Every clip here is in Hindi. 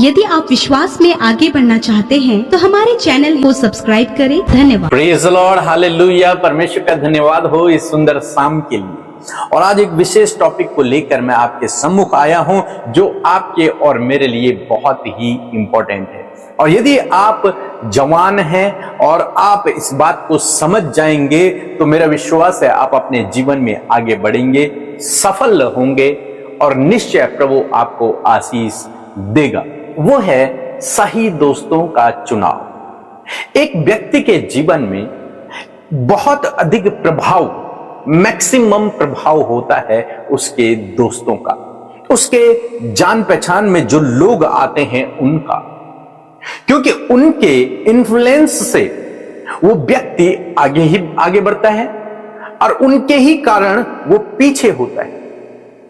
यदि आप विश्वास में आगे बढ़ना चाहते हैं तो हमारे चैनल को सब्सक्राइब करें। धन्यवाद। Praise the Lord, hallelujah. परमेश्वर का धन्यवाद हो इस सुंदर शाम के लिए। और आज एक विशेष टॉपिक को लेकर मैं आपके सम्मुख आया हूं जो आपके और मेरे लिए बहुत ही इंपॉर्टेंट है। और यदि आप जवान हैं और आप इस बात को समझ जाएंगे तो मेरा विश्वास है आप अपने जीवन में आगे बढ़ेंगे, सफल होंगे और निश्चय प्रभु आपको आशीष देगा। वो है सही दोस्तों का चुनाव। एक व्यक्ति के जीवन में बहुत अधिक प्रभाव, मैक्सिमम प्रभाव होता है उसके दोस्तों का, उसके जान पहचान में जो लोग आते हैं उनका, क्योंकि उनके इन्फ्लुएंस से वो व्यक्ति आगे बढ़ता है और उनके ही कारण वो पीछे होता है।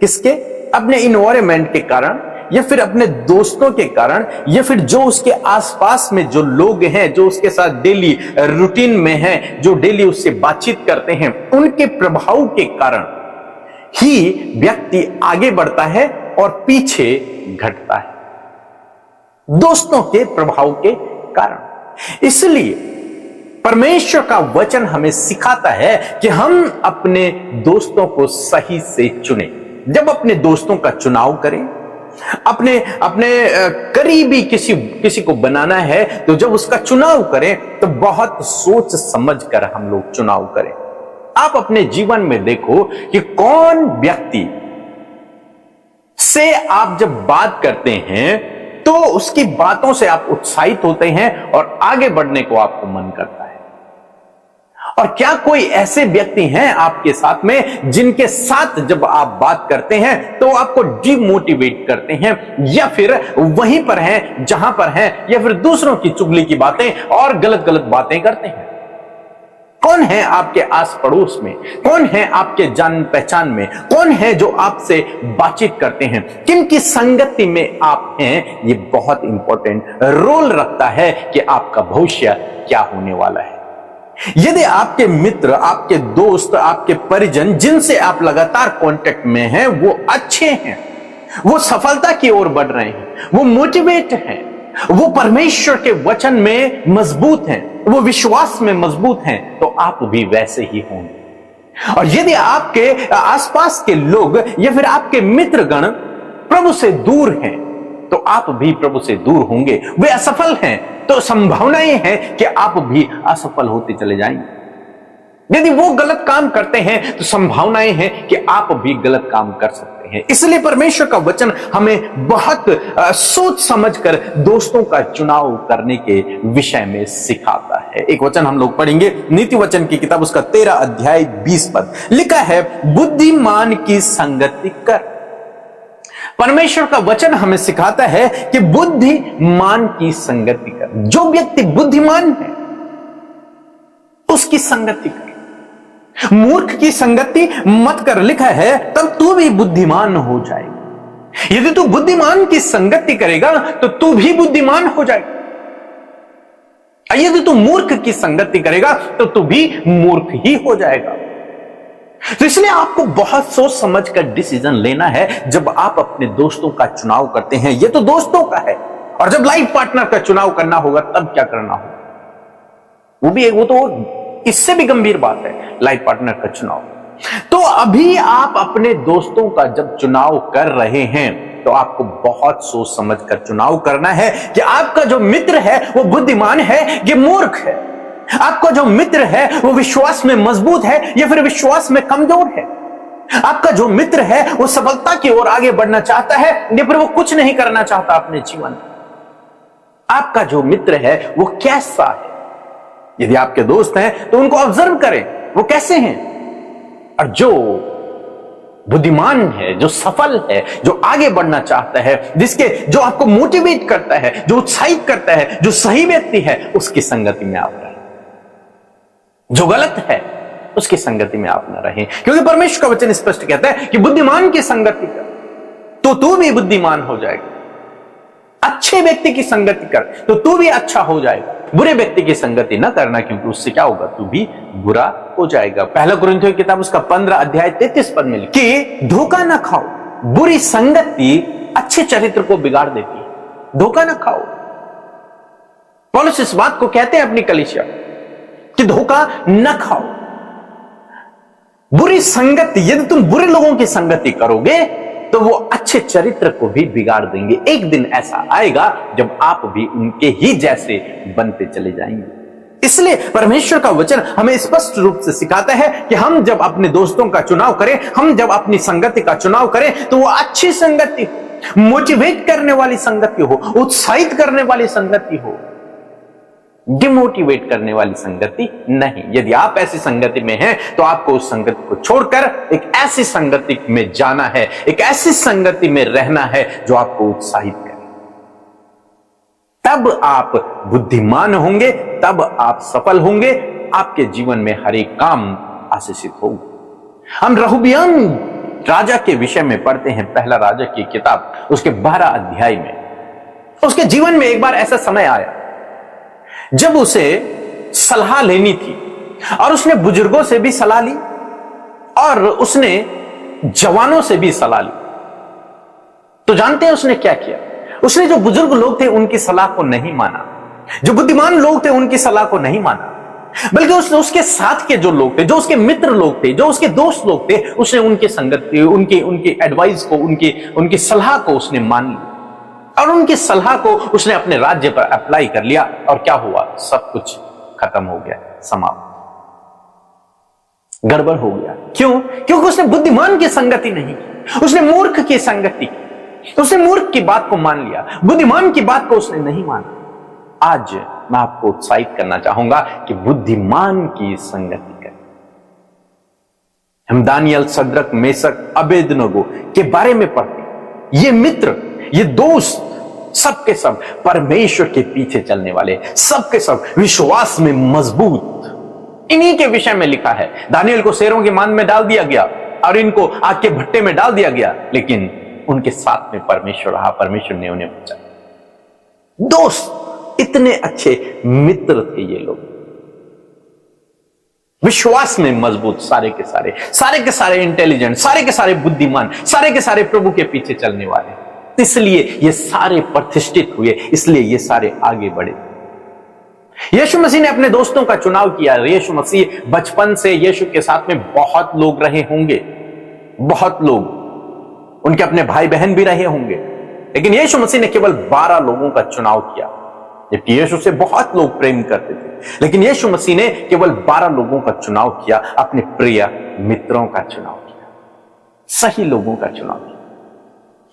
किसके? अपने इन्वायरमेंट के कारण, या फिर अपने दोस्तों के कारण, या फिर जो उसके आसपास में जो लोग हैं, जो उसके साथ डेली रूटीन में हैं, जो डेली उससे बातचीत करते हैं, उनके प्रभाव के कारण ही व्यक्ति आगे बढ़ता है और पीछे घटता है, दोस्तों के प्रभाव के कारण। इसलिए परमेश्वर का वचन हमें सिखाता है कि हम अपने दोस्तों को सही से चुनें। जब अपने दोस्तों का चुनाव करें, अपने करीबी किसी को बनाना है, तो जब उसका चुनाव करें तो बहुत सोच समझ कर हम लोग चुनाव करें। आप अपने जीवन में देखो कि कौन व्यक्ति से आप जब बात करते हैं तो उसकी बातों से आप उत्साहित होते हैं और आगे बढ़ने को आपको मन करता है। और क्या कोई ऐसे व्यक्ति हैं आपके साथ में जिनके साथ जब आप बात करते हैं तो आपको डिमोटिवेट करते हैं, या फिर वहीं पर हैं जहां पर हैं, या फिर दूसरों की चुगली की बातें और गलत गलत बातें करते हैं? कौन है आपके आस पड़ोस में? कौन है आपके जान पहचान में? कौन है जो आपसे बातचीत करते हैं? किन की संगति में आप हैं? ये बहुत इंपॉर्टेंट रोल रखता है कि आपका भविष्य क्या होने वाला है। यदि आपके मित्र, आपके दोस्त, आपके परिजन जिनसे आप लगातार कांटेक्ट में हैं वो अच्छे हैं, वो सफलता की ओर बढ़ रहे हैं, वो मोटिवेट हैं, वो परमेश्वर के वचन में मजबूत हैं, वो विश्वास में मजबूत हैं, तो आप भी वैसे ही होंगे। और यदि आपके आसपास के लोग या फिर आपके मित्रगण प्रभु से दूर हैं तो आप भी प्रभु से दूर होंगे। वे असफल हैं तो संभावनाएं हैं कि आप भी असफल होते चले जाएंगे। यदि वो गलत काम करते हैं तो संभावनाएं हैं कि आप भी गलत काम कर सकते हैं। इसलिए परमेश्वर का वचन हमें बहुत सोच समझकर दोस्तों का चुनाव करने के विषय में सिखाता है। एक वचन हम लोग पढ़ेंगे, नीति वचन की किताब, उसका 13 अध्याय 20 पद लिखा है, बुद्धिमान की संगति कर। परमेश्वर का वचन हमें सिखाता है कि बुद्धिमान की संगति कर। जो व्यक्ति बुद्धिमान है उसकी संगति कर, मूर्ख की संगति मत कर। लिखा है तब तू भी बुद्धिमान हो जाएगा। यदि तू बुद्धिमान की संगति करेगा तो तू भी बुद्धिमान हो जाएगा। यदि तू मूर्ख की संगति करेगा तो तू भी मूर्ख ही हो जाएगा। तो इसलिए आपको बहुत सोच समझ कर डिसीजन लेना है जब आप अपने दोस्तों का चुनाव करते हैं। ये तो दोस्तों का है, और जब लाइफ पार्टनर का चुनाव करना होगा तब क्या करना होगा, वो तो इससे भी गंभीर बात है, लाइफ पार्टनर का चुनाव। तो अभी आप अपने दोस्तों का जब चुनाव कर रहे हैं तो आपको बहुत सोच समझ कर चुनाव करना है कि आपका जो मित्र है वो बुद्धिमान है कि मूर्ख है। आपका जो मित्र है वो विश्वास में मजबूत है या फिर विश्वास में कमजोर है। आपका जो मित्र है वो सफलता की ओर आगे बढ़ना चाहता है या फिर वो कुछ नहीं करना चाहता अपने जीवन में। आपका जो मित्र है वो कैसा है? यदि आपके दोस्त हैं तो उनको ऑब्जर्व करें, वो कैसे हैं। और जो बुद्धिमान है, जो सफल है, जो आगे बढ़ना चाहता है, जो आपको मोटिवेट करता है, जो उत्साहित करता है, जो सही व्यक्ति है, उसकी संगति में आप रहें। जो गलत है उसकी संगति में आप न रहें, क्योंकि परमेश्वर का वचन स्पष्ट कहता है कि बुद्धिमान की संगति कर तो तू भी बुद्धिमान हो जाएगा। अच्छे व्यक्ति की संगति कर तो तू भी अच्छा हो जाएगा। बुरे व्यक्ति की संगति न करना, क्योंकि उससे क्या होगा, तू भी बुरा हो जाएगा। पहला कुरिन्थियों की किताब, उसका 15 अध्याय 33 पद में लिखा कि धोखा न खाओ, बुरी संगति अच्छे चरित्र को बिगाड़ देती है। धोखा ना खाओ। पौलुस इस बात को कहते हैं अपनी कलीसिया कि धोखा न खाओ। बुरी संगति, यदि तुम बुरे लोगों की संगति करोगे तो वो अच्छे चरित्र को भी बिगाड़ देंगे। एक दिन ऐसा आएगा जब आप भी उनके ही जैसे बनते चले जाएंगे। इसलिए परमेश्वर का वचन हमें स्पष्ट रूप से सिखाता है कि हम जब अपने दोस्तों का चुनाव करें, हम जब अपनी संगति का चुनाव करें तो वो अच्छी संगति हो, मोटिवेट करने वाली संगति हो, उत्साहित करने वाली संगति हो, डिमोटिवेट करने वाली संगति नहीं। यदि आप ऐसी संगति में हैं तो आपको उस संगति को छोड़कर एक ऐसी संगति में जाना है, एक ऐसी संगति में रहना है जो आपको उत्साहित करे। तब आप बुद्धिमान होंगे, तब आप सफल होंगे, आपके जीवन में हर एक काम आशीषित होगा। हम रहबियाम राजा के विषय में पढ़ते हैं, पहला राजा की किताब उसके 12 अध्याय में। उसके जीवन में एक बार ऐसा समय आया जब उसे सलाह लेनी थी और उसने बुजुर्गों से भी सलाह ली और उसने जवानों से भी सलाह ली। तो जानते हैं उसने क्या किया? उसने जो बुजुर्ग लोग थे उनकी सलाह को नहीं माना, जो बुद्धिमान लोग थे उनकी सलाह को नहीं माना, बल्कि उसके साथ के जो लोग थे, जो उसके मित्र लोग थे, जो उसके दोस्त लोग थे, उसने उनके संगति, उनकी एडवाइस को, उनकी सलाह को उसने मान लिया और उनकी सलाह को उसने अपने राज्य पर अप्लाई कर लिया। और क्या हुआ? सब कुछ खत्म हो गया, समाप्त, गड़बड़ हो गया। क्यों? क्योंकि उसने बुद्धिमान की संगति नहीं की, उसने मूर्ख की संगति की, उसने मूर्ख की बात को मान लिया, बुद्धिमान की बात को उसने नहीं माना। आज मैं आपको उत्साहित करना चाहूंगा कि बुद्धिमान की संगति करें। हम दानियल, सद्रक, मेशक, अबेदनगो के बारे में पढ़ते। ये मित्र, ये दोस्त, सबके सब परमेश्वर के पीछे चलने वाले, सबके सब विश्वास में मजबूत, इन्हीं के विषय में लिखा है। दानियल को शेरों के मान में डाल दिया गया और इनको आग के भट्टे में डाल दिया गया, लेकिन उनके साथ में परमेश्वर रहा, परमेश्वर ने उन्हें बचाया। दोस्त, इतने अच्छे मित्र थे ये लोग, विश्वास में मजबूत, सारे के सारे इंटेलिजेंट, सारे के सारे बुद्धिमान, सारे के सारे प्रभु के पीछे चलने वाले। इसलिए ये सारे प्रतिष्ठित हुए, इसलिए ये सारे आगे बढ़े। यीशु मसीह ने अपने दोस्तों का चुनाव किया। यीशु मसीह बचपन से यीशु के साथ में बहुत लोग रहे होंगे, बहुत लोग उनके अपने भाई बहन भी रहे होंगे, लेकिन यीशु मसीह ने केवल 12 लोगों का चुनाव किया। जबकि यीशु से बहुत लोग प्रेम करते थे, लेकिन यीशु मसीह ने केवल 12 लोगों का चुनाव किया, अपने प्रिय मित्रों का चुनाव किया, सही लोगों का चुनाव किया।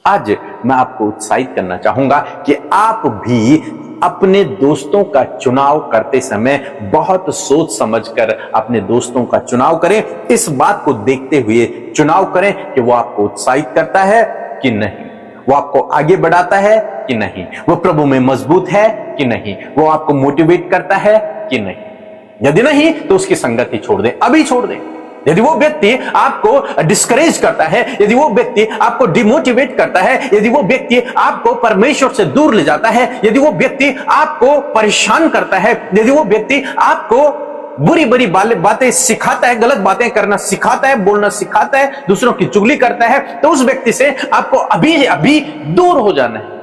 आज मैं आपको उत्साहित करना चाहूंगा कि आप भी अपने दोस्तों का चुनाव करते समय बहुत सोच समझकर अपने दोस्तों का चुनाव करें। इस बात को देखते हुए चुनाव करें कि वो आपको उत्साहित करता है कि नहीं, वो आपको आगे बढ़ाता है कि नहीं, वो प्रभु में मजबूत है कि नहीं, वो आपको मोटिवेट करता है कि नहीं। यदि नहीं तो उसकी संगति छोड़ दें, अभी छोड़ दें। यदि वो व्यक्ति आपको डिस्करेज करता है, यदि वो व्यक्ति आपको डिमोटिवेट करता है, यदि वो व्यक्ति आपको परमेश्वर से दूर ले जाता है, यदि वो व्यक्ति आपको परेशान करता है, यदि वो व्यक्ति आपको बुरी बुरी बातें सिखाता है, गलत बातें करना सिखाता है, बोलना सिखाता है, दूसरों की चुगली करता है, तो उस व्यक्ति से आपको अभी दूर हो जाना है,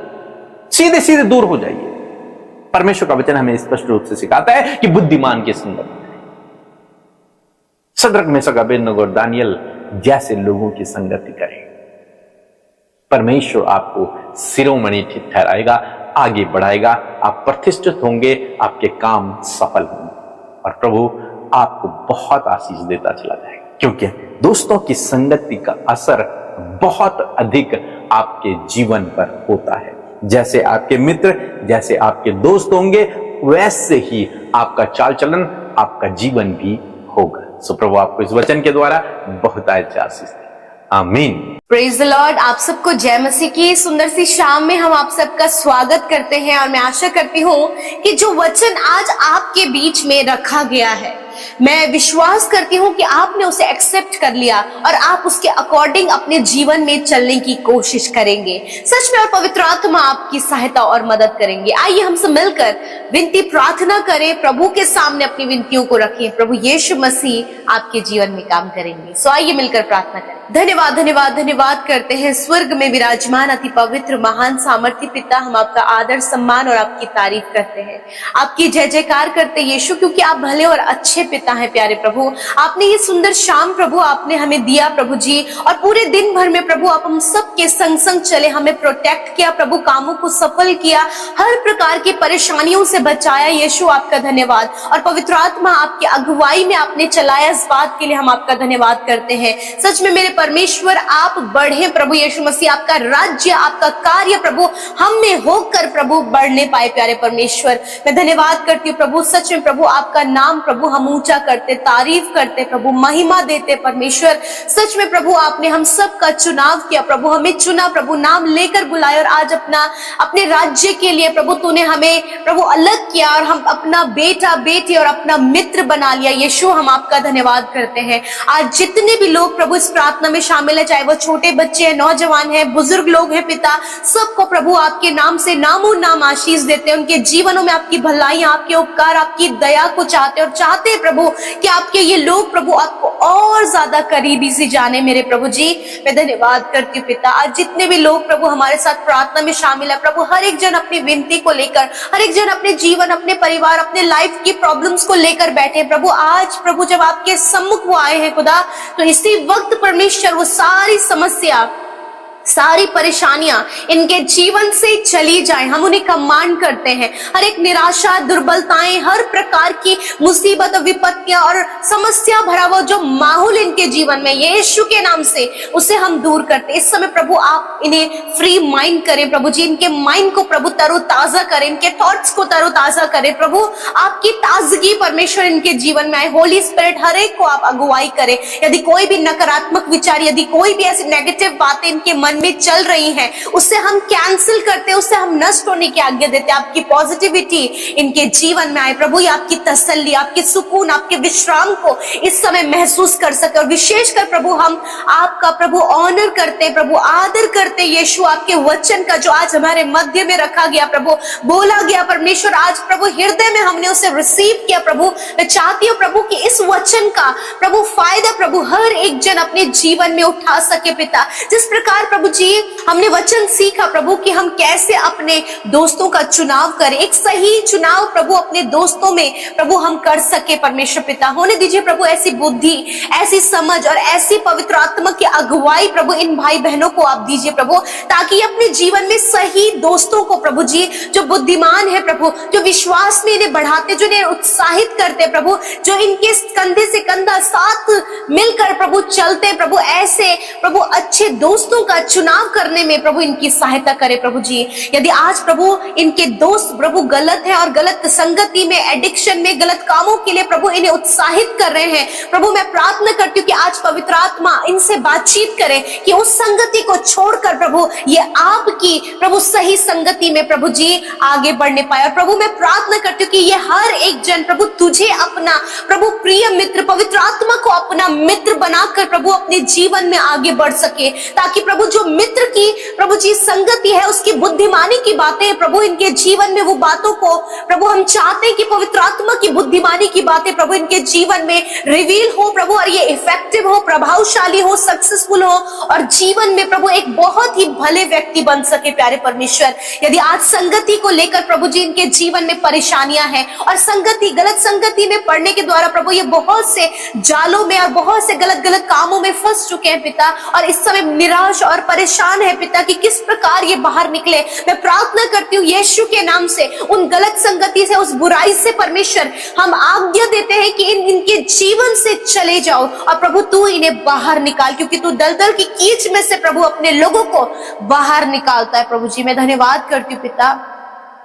सीधे सीधे दूर हो जाइए। परमेश्वर का वचन हमें स्पष्ट रूप से सिखाता है कि बुद्धिमान की संगति, सद्रक, मेशक, अबेदनगो और दानियल जैसे लोगों की संगति करें। परमेश्वर आपको शिरोमणि ठहराएगा, आगे बढ़ाएगा, आप प्रतिष्ठित होंगे, आपके काम सफल होंगे और प्रभु आपको बहुत आशीष देता चला जाएगा। क्योंकि दोस्तों की संगति का असर बहुत अधिक आपके जीवन पर होता है। जैसे आपके मित्र, जैसे आपके दोस्त होंगे, वैसे ही आपका चाल चलन, आपका जीवन भी होगा। सो प्रभु आपको इस वचन के द्वारा बहुत आशीष दे। आमीन। Praise the Lord. आप सबको जय मसीह की सुंदर सी शाम में हम आप सबका स्वागत करते हैं और मैं आशा करती हूँ कि जो वचन आज आपके बीच में रखा गया है मैं विश्वास करती हूँ कि आपने उसे एक्सेप्ट कर लिया और आप उसके अकॉर्डिंग अपने जीवन में चलने की कोशिश करेंगे। सच में और पवित्र आत्मा आपकी सहायता और मदद करेंगे। आइए हम सब मिलकर विनती प्रार्थना करें, प्रभु के सामने अपनी विनतियों को रखें। प्रभु यीशु मसीह आपके जीवन में काम करेंगे। सो आइए मिलकर प्रार्थना करें। धन्यवाद धन्यवाद धन्यवाद करते हैं स्वर्ग में विराजमान अति पवित्र महान सामर्थ्य पिता, हम आपका आदर सम्मान और आपकी तारीफ करते हैं, आपकी जय जयकार करते हैं यीशु, क्योंकि आप भले और अच्छे पिता हैं। प्यारे प्रभु, आपने ये सुंदर शाम प्रभु आपने हमें दिया प्रभु जी, और पूरे दिन भर में प्रभु आप हम सबके संग संग चले, हमें प्रोटेक्ट किया प्रभु, कामों को सफल किया, हर प्रकार की परेशानियों से बचाया। यीशु आपका धन्यवाद, और पवित्र आत्मा आपकी अगुवाई में आपने चलाया, इस बात के लिए हम आपका धन्यवाद करते हैं। सच में मेरे परमेश्वर आप बढ़े प्रभु यीशु मसीह, आपका राज्य आपका कार्य प्रभु हम में होकर प्रभु बढ़ने पाए। प्यारे परमेश्वर, मैं धन्यवाद करती हूँ प्रभु, सच में प्रभु आपका नाम प्रभु हम ऊंचा करते, तारीफ करते प्रभु, महिमा देते परमेश्वर। सच में प्रभु आपने हम सब का चुनाव किया प्रभु, हमें चुना प्रभु, नाम लेकर बुलाया, और आज अपने राज्य के लिए प्रभु तूने हमें प्रभु अलग किया, और हम अपना बेटा बेटी और अपना मित्र बना लिया। यीशु हम आपका धन्यवाद करते हैं। आज जितने भी लोग प्रभु इस प्रार्थना में शामिल है, चाहे वो छोटे बच्चे हैं, नौजवान हैं, बुजुर्ग लोग हैं पिता, सबको प्रभु आपके नाम से नामों नाम आशीष देते हैं। उनके जीवनों में आपकी भलाई, आपके उपकार, आपकी दया को चाहते और चाहते हैं प्रभु कि आपके ये लोग प्रभु आपको और ज्यादा करीबी से जाने। मेरे प्रभु जी, मैं धन्यवाद करती हूँ पिता, आज जितने भी लोग प्रभु हमारे साथ प्रार्थना में शामिल है प्रभु, हर एक जन अपनी विनती को लेकर, हर एक जन अपने जीवन, अपने परिवार, अपने लाइफ की प्रॉब्लम्स को लेकर बैठे प्रभु। आज प्रभु जब आपके सम्मुख वो आए हैं खुदा, तो इसी वक्त परमेश्वर वो सारी समस्या, सारी परेशानियां इनके जीवन से चली जाए, हम उन्हें कमांड करते हैं। हर एक निराशा, दुर्बलताएं, हर प्रकार की मुसीबत, विपत्तियां और समस्या भरा हुआ जो माहौल इनके जीवन में यीशु के नाम से उसे हम दूर करते हैं। इस समय प्रभु आप इन्हें फ्री माइंड करें प्रभु जी, इनके माइंड को प्रभु तरोताजा करें, इनके थॉट्स को तरोताजा करें प्रभु, आपकी ताजगी परमेश्वर इनके जीवन में आए। होली स्पिरिट हर एक को आप अगुवाई करें। यदि कोई भी नकारात्मक विचार, यदि कोई भी ऐसी नेगेटिव बातें इनके मन में चल रही हैं, उससे हम कैंसिल करते, उससे हम नष्ट होने की आज्ञा देते। आपकी पॉजिटिविटी इनके जीवन में आए प्रभु, ये आपकी तसल्ली, आपके सुकून, आपके विश्राम को इस समय महसूस कर सके। और विशेषकर प्रभु हम आपका प्रभु ऑनर करते, प्रभु आदर करते यीशु, आपके वचन का जो आज हमारे मध्य में रखा गया प्रभु, बोला गया परमेश्वर, आज प्रभु हृदय में हमने उसे रिसीव किया प्रभु। मैं चाहती हूँ प्रभु कि इस वचन का प्रभु फायदा प्रभु हर एक जन अपने जीवन में उठा सके पिता। जिस प्रकार प्रभु जी हमने वचन सीखा प्रभु कि हम कैसे अपने दोस्तों का चुनाव करें, एक सही चुनाव प्रभु अपने दोस्तों में प्रभु हम कर सके परमेश्वर पिता। होने दीजिए प्रभु ऐसी बुद्धि, ऐसी समझ और ऐसी पवित्र आत्मा की अगुवाई प्रभु इन भाई बहनों को आप दीजिए प्रभु, ताकि अपने जीवन में सही दोस्तों को प्रभु जी, जो बुद्धिमान है प्रभु, जो विश्वास में इन्हें बढ़ाते, जो इन्हें उत्साहित करते प्रभु, जो इनके कंधे से कंधा साथ मिलकर प्रभु चलते प्रभु, ऐसे प्रभु अच्छे दोस्तों का चुनाव करने में प्रभु इनकी सहायता करे प्रभु जी। यदि आज प्रभु इनके दोस्त प्रभु गलत है और गलत संगति में, एडिक्शन में, गलत कामों के लिए प्रभु इन्हें उत्साहित कर रहे हैं प्रभु, मैं प्रार्थना करती हूँ कि आज पवित्र आत्मा इनसे बातचीत करे कि उस संगति को छोड़कर प्रभु ये आपकी प्रभु सही संगति में प्रभु जी आगे बढ़ने पाए। और प्रभु मैं प्रार्थना करती हूँ कि ये हर एक जन प्रभु तुझे अपना प्रभु प्रिय मित्र, पवित्र आत्मा को अपना मित्र बनाकर प्रभु अपने जीवन में आगे बढ़ सके, ताकि प्रभु जो मित्र की प्रभु जी संगति है, उसकी बुद्धिमानी की बातें प्रभु इनके जीवन में, वो बातों को प्रभु हम चाहते हैं कि पवित्र आत्मा की बुद्धिमानी की बातें प्रभु इनके जीवन में रिवील हो प्रभु, और ये इफेक्टिव हो, प्रभावशाली हो, सक्सेसफुल हो, और जीवन में प्रभु एक बहुत ही भले व्यक्ति बन सके। प्यारे परमेश्वर, यदि आज संगति को लेकर प्रभु जी इनके जीवन में परेशानियां हैं, और संगति, गलत संगति में पड़ने के द्वारा प्रभु ये बहुत से जालों में और बहुत से गलत गलत कामों में फंस चुके हैं पिता, और इस समय निराश और परेशान है पिता कि किस प्रकार ये बाहर निकले। मैं प्रार्थना करती हूँ यीशु के नाम से, उन गलत संगति से, उस बुराई से परमेश्वर हम आज्ञा देते हैं कि इनके जीवन से चले जाओ, और प्रभु तू इन्हें बाहर निकाल, क्योंकि तू दलदल की कीच में से प्रभु अपने लोगों को बाहर निकालता है प्रभु जी। मैं धन्यवाद करती हूँ पिता,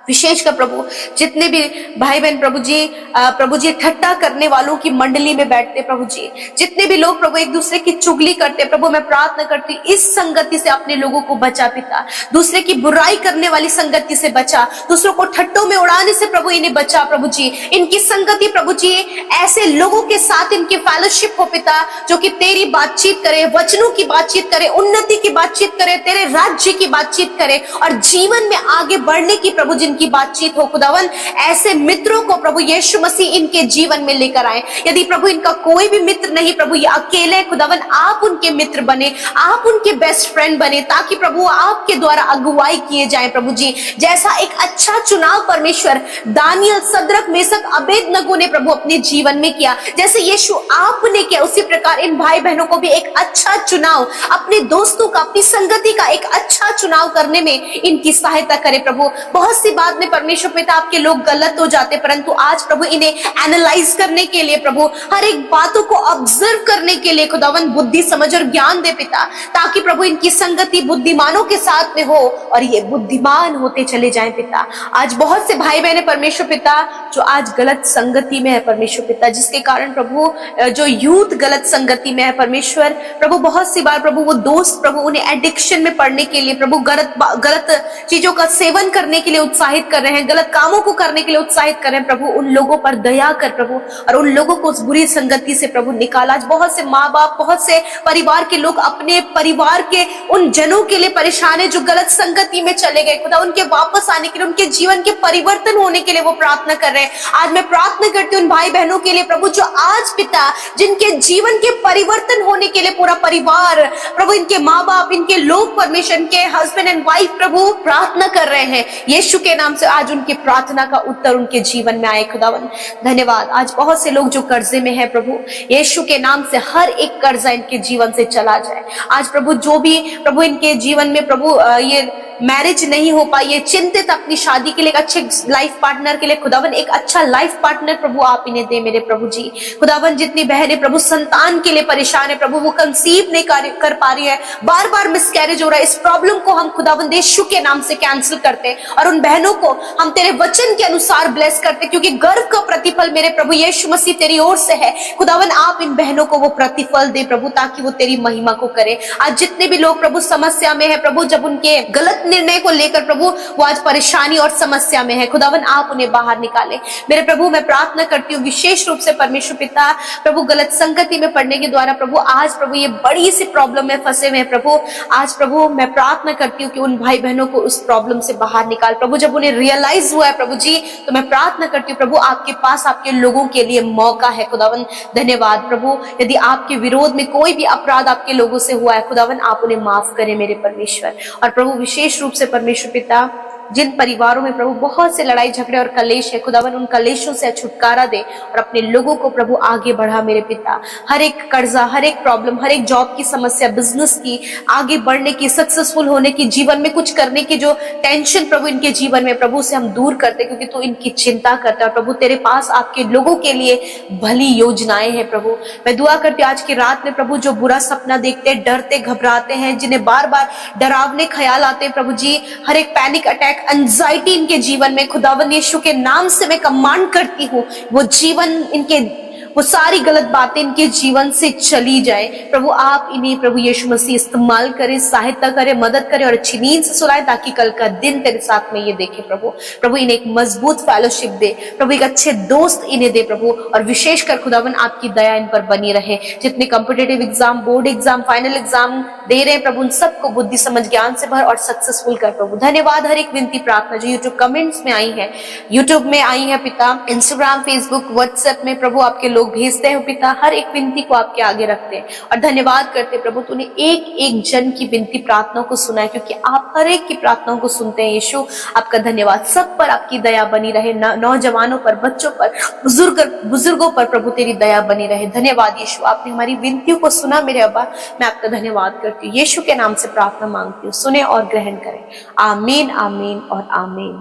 विशेषकर प्रभु जितने भी भाई बहन प्रभु जी ठट्टा करने वालों की मंडली में बैठते प्रभु जी, जितने भी लोग प्रभु एक दूसरे की चुगली करते प्रभु, मैं प्रार्थना करती इस संगति से अपने लोगों को बचा पिता, दूसरे की बुराई करने वाली संगति से बचा, दूसरों को ठट्टों में उड़ाने से प्रभु इन्हें बचा प्रभु जी। इनकी संगति प्रभु जी ऐसे लोगों के साथ इनकी फेलोशिप हो पिता, जो कि तेरी बातचीत करे, वचनों की बातचीत करे, उन्नति की बातचीत करे, तेरे राज्य की बातचीत करे और जीवन में आगे बढ़ने की प्रभु जी की बातचीत हो खुदावन। ऐसे मित्रों को प्रभु यीशु मसीह इनके जीवन में लेकर आए। यदि प्रभु इनका कोई भी मित्र नहीं प्रभु, ये अकेले खुदावन, आप उनके मित्र बने, आप उनके बेस्ट फ्रेंड बने, ताकि प्रभु आपके द्वारा अगुवाई किए जाए प्रभु जी। जैसा एक अच्छा चुनाव परमेश्वर दानियल, सद्रक, मेशक, अबेदनगो ने प्रभु अपने जीवन में किया, जैसे यीशु आपने किया, उसी प्रकार इन भाई बहनों को भी एक अच्छा चुनाव, अपने दोस्तों का, अपनी संगति का एक अच्छा चुनाव करने में इनकी सहायता करे प्रभु। बहुत सी बात में परमेश्वर पिता आपके लोग गलत हो जाते, परंतु आज प्रभु इन्हें एनालाइज करने के लिए प्रभु, हर एक बातों को ऑब्जर्व करने के लिए खुदावन बुद्धि, समझ और ज्ञान दे पिता, ताकि प्रभु इनकी संगति बुद्धिमानों के साथ में हो और ये बुद्धिमान होते चले जाएं पिता। आज बहुत से भाई बहन परमेश्वर पिता जो आज गलत संगति में है परमेश्वर पिता, जिसके कारण प्रभु जो यूथ गलत संगति में है परमेश्वर प्रभु, बहुत सी बार प्रभु वो दोस्त प्रभु उन्हें एडिक्शन में पड़ने के लिए प्रभु, गलत चीजों का सेवन करने के लिए उत्साहित कर रहे हैं, गलत कामों को करने के लिए उत्साहित कर रहे हैं प्रभु। उन लोगों पर दया कर प्रभु और उन लोगों को उस बुरी संगति से प्रभु निकाला। आज बहुत से माँ बाप, बहुत से परिवार के लोग अपने परिवार के उन जनों के लिए परेशान है जो गलत संगति में चले गए खुदा, उनके वापस आने के लिए, उनके जीवन के परिवर्तन होने के लिए वो प्रार्थना कर रहे हैं। आज मैं प्रार्थना करती हूँ उन भाई बहनों के लिए प्रभु, जो आज पिता जिनके जीवन के परिवर्तन होने के लिए पूरा परिवार प्रभु, इनके माँ बाप, इनके लोग परमेश्वर, इनके हस्बैंड एंड वाइफ प्रभु प्रार्थना कर रहे हैं, यीशु के नाम से आज उनकी प्रार्थना का उत्तर उनके जीवन में आए खुदावन। धन्यवाद। आज बहुत से लोग जो कर्जे में है प्रभु, यीशु के नाम से हर एक कर्जा इनके जीवन से चला जाए। आज प्रभु जो भी प्रभु इनके जीवन में प्रभु ये मैरिज नहीं हो पाई, ये चिंतित अपनी शादी के लिए एक अच्छे लाइफ पार्टनर के लिए खुदावन, एक अच्छा लाइफ पार्टनर प्रभु आप इन्हें दे मेरे प्रभु जी। खुदावन जितनी बहनें प्रभु संतान के लिए परेशान है प्रभु, वो कंसीव नहीं कर पा रही है, बार बार मिसकैरेज हो रहा है, इस प्रॉब्लम को हम खुदावन यीशु के नाम से कैंसिल करते हैं और उन बहनों को हम तेरे वचन के अनुसार ब्लेस करते, क्योंकि गर्व का प्रतिफल मेरे प्रभु यीशु मसीह तेरी ओर से है। खुदावन आप इन बहनों को वो प्रतिफल दे प्रभु, ताकि वो तेरी महिमा को करे। आज जितने भी लोग प्रभु समस्या में है प्रभु, जब उनके गलत निर्णय को लेकर प्रभु वो आज परेशानी और समस्या में है, खुदावन आप उन्हें बाहर निकाले मेरे प्रभु। मैं प्रार्थना करती हूँ विशेष रूप से परमेश्वर पिता प्रभु, गलत संगति में पड़ने के द्वारा प्रभु आज प्रभु ये बड़ी सी प्रॉब्लम में फंसे हुए हैं प्रभु। आज प्रभु मैं प्रार्थना करती हूँ कि उन भाई बहनों को उस प्रॉब्लम से बाहर निकाल प्रभु। जब उन्हें रियलाइज हुआ है प्रभु जी, तो मैं प्रार्थना करती हूँ प्रभु आपके पास आपके लोगों के लिए मौका है खुदावन। धन्यवाद प्रभु। यदि आपके विरोध में कोई भी अपराध आपके लोगों से हुआ है खुदावन, आप उन्हें माफ करें मेरे परमेश्वर। और प्रभु विशेष रूप से परमेश्वर पिता जिन परिवारों में प्रभु बहुत से लड़ाई झगड़े और कलेश है खुदावन, उन कलेशों से छुटकारा दे और अपने लोगों को प्रभु आगे बढ़ा मेरे पिता। हर एक कर्जा, हर एक प्रॉब्लम, हर एक जॉब की समस्या, बिजनेस की, आगे बढ़ने की, सक्सेसफुल होने की, जीवन में कुछ करने की जो टेंशन प्रभु इनके जीवन में प्रभु से हम दूर करते, क्योंकि तू इनकी चिंता करता है प्रभु। तेरे पास आपके लोगों के लिए भली योजनाएं हैं प्रभु। मैं दुआ करती हूँ आज की रात में प्रभु, जो बुरा सपना देखते, डरते, घबराते हैं, जिन्हें बार बार डरावने ख्याल आते हैं प्रभु जी, हर एक पैनिक अटैक, एंजाइटी इनके जीवन में खुदावन यीशु के नाम से मैं कमांड करती हूँ, वो जीवन इनके, वो सारी गलत बातें इनके जीवन से चली जाए प्रभु। आप इन्हें प्रभु यीशु मसीह इस्तेमाल करें, सहायता करें, मदद करें और अच्छी नींद से सुलाएं, ताकि कल का दिन तेरे साथ में ये देखे प्रभु। प्रभु इन्हें एक मजबूत फेलोशिप दे प्रभु, एक अच्छे दोस्त इन्हें दे प्रभु। और विशेषकर खुदावन आपकी दया इन पर बनी रहे। जितने competitive exam, board exam, final exam दे रहे हैं प्रभु, उन सबको बुद्धि समझ ज्ञान से भर और सक्सेसफुल कर प्रभु। धन्यवाद। हर एक विनती प्रार्थना जो यूट्यूब कमेंट्स में आई है, यूट्यूब में आई है पिता, इंस्टाग्राम, फेसबुक, व्हाट्सएप में प्रभु आपके लोग भेजते हैं पिता, हर एक विनती को आपके आगे रखते हैं और धन्यवाद करते प्रभु, तूने एक एक जन की विनती प्रार्थनाओं को सुना है, क्योंकि आप हर एक की प्रार्थनाओं को सुनते हैं यीशु। आपका धन्यवाद। सब पर आपकी दया बनी रहे, नौजवानों पर, बच्चों पर, बुजुर्गों पर प्रभु तेरी दया बनी रहे। धन्यवाद यीशु, आपने हमारी विनतियों को सुना मेरे अब्बा। मैं आपका धन्यवाद करती हूँ, यीशु के नाम से प्रार्थना मांगती हूँ, सुने और ग्रहण करें। आमीन, आमीन और आमीन।